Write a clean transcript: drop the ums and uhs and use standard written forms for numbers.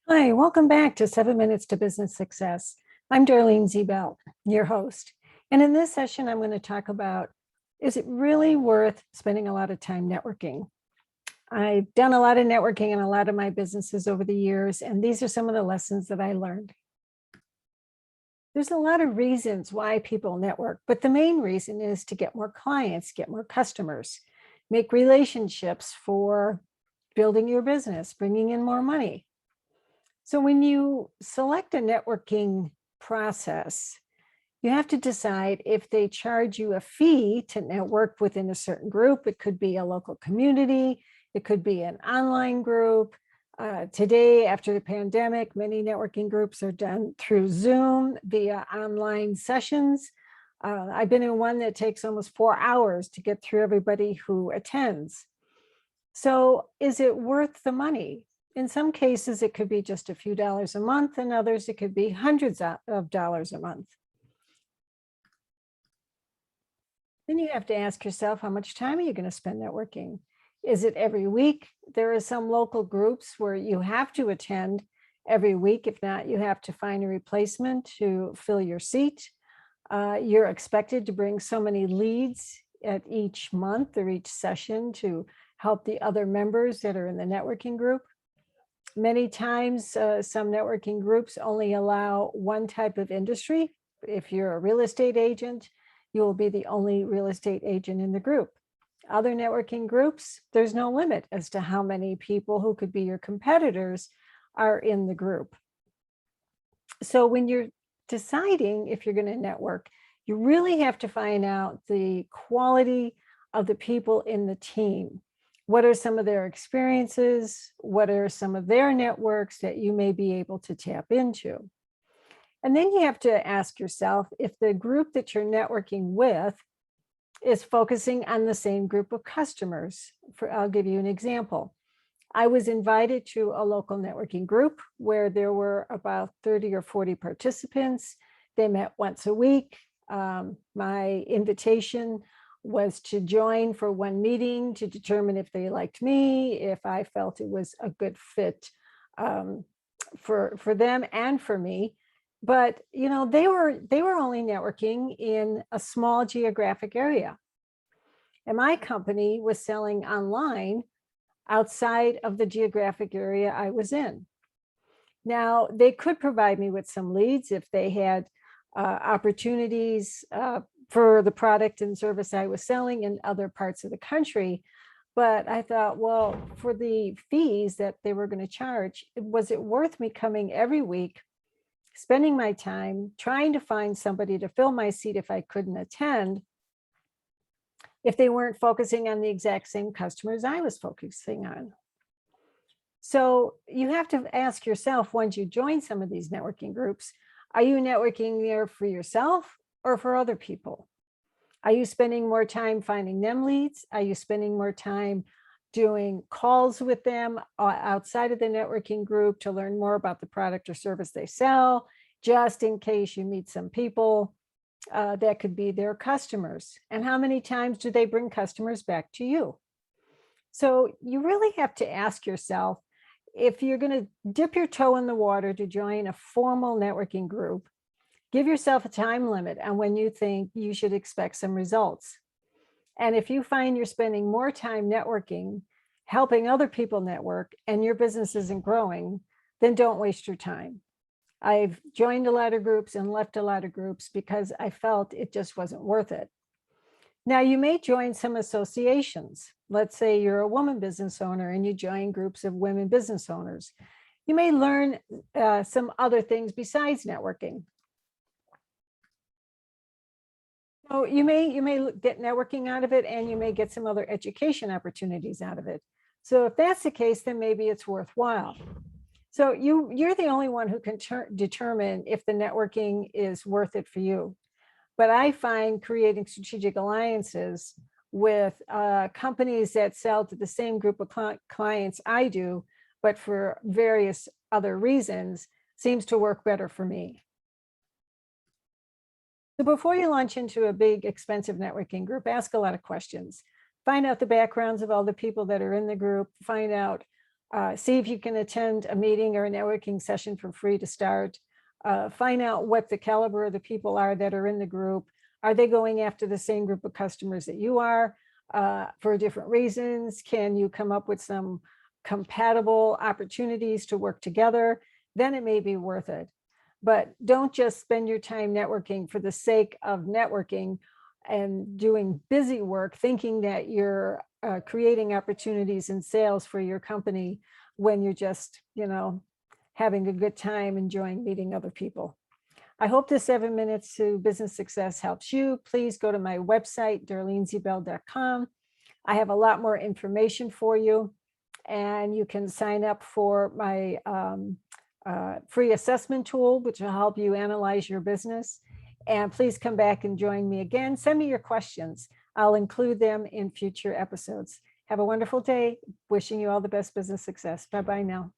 Hi, welcome back to 7 Minutes to Business Success. I'm Darlene Zebel, your host. And in this session, I'm going to talk about, is it really worth spending a lot of time networking? I've done a lot of networking in a lot of my businesses over the years, and these are some of the lessons that I learned. There's a lot of reasons why people network, but the main reason is to get more clients, get more customers, make relationships for building your business, bringing in more money. So when you select a networking process, you have to decide if they charge you a fee to network within a certain group. It could be a local community. It could be an online group. Today, after the pandemic, many networking groups are done through Zoom via online sessions. I've been in one that takes almost 4 hours to get through everybody who attends. So is it worth the money? In some cases, it could be just a few dollars a month, and others, it could be hundreds of dollars a month. Then you have to ask yourself, how much time are you going to spend networking? Is it every week? There are some local groups where you have to attend every week. If not, you have to find a replacement to fill your seat. You're expected to bring so many leads at each month or each session to help the other members that are in the networking group. Many times, some networking groups only allow one type of industry. If you're a real estate agent, you will be the only real estate agent in the group. Other networking groups, there's no limit as to how many people who could be your competitors are in the group. So when you're deciding if you're going to network, you really have to find out the quality of the people in the team. What are some of their experiences? What are some of their networks that you may be able to tap into? And then you have to ask yourself if the group that you're networking with is focusing on the same group of customers. I'll give you an example. I was invited to a local networking group where there were about 30 or 40 participants. They met once a week. My invitation was to join for one meeting to determine if they liked me, if I felt it was a good fit for them and for me. But you know, they were only networking in a small geographic area, and my company was selling online outside of the geographic area I was in. Now, they could provide me with some leads if they had opportunities for the product and service I was selling in other parts of the country. But I thought, well, for the fees that they were going to charge, was it worth me coming every week, spending my time trying to find somebody to fill my seat if I couldn't attend, if they weren't focusing on the exact same customers I was focusing on? So you have to ask yourself, once you join some of these networking groups, are you networking there for yourself or for other people? Are you spending more time finding them leads? Are you spending more time doing calls with them outside of the networking group to learn more about the product or service they sell, just in case you meet some people that could be their customers? And how many times do they bring customers back to you? So you really have to ask yourself, if you're going to dip your toe in the water to join a formal networking group, give yourself a time limit on when you think you should expect some results. And if you find you're spending more time networking, helping other people network, and your business isn't growing, then don't waste your time. I've joined a lot of groups and left a lot of groups because I felt it just wasn't worth it. Now, you may join some associations. Let's say you're a woman business owner and you join groups of women business owners. You may learn some other things besides networking. So you may get networking out of it, and you may get some other education opportunities out of it. So if that's the case, then maybe it's worthwhile. So you're the only one who can determine if the networking is worth it for you. But I find creating strategic alliances with companies that sell to the same group of clients I do, but for various other reasons, seems to work better for me. So before you launch into a big, expensive networking group, ask a lot of questions. Find out the backgrounds of all the people that are in the group. Find out See if you can attend a meeting or a networking session for free to start. Find out what the caliber of the people are that are in the group. Are they going after the same group of customers that you are for different reasons? Can you come up with some compatible opportunities to work together? Then it may be worth it. But don't just spend your time networking for the sake of networking and doing busy work, thinking that you're creating opportunities in sales for your company when you're just, having a good time, enjoying meeting other people. I hope this 7 minutes to business success helps you. Please go to my website, darlenezebell.com. I have a lot more information for you, and you can sign up for my free assessment tool, which will help you analyze your business. And please come back and join me again. Send me your questions. I'll include them in future episodes. Have a wonderful day. Wishing you all the best business success. Bye-bye now.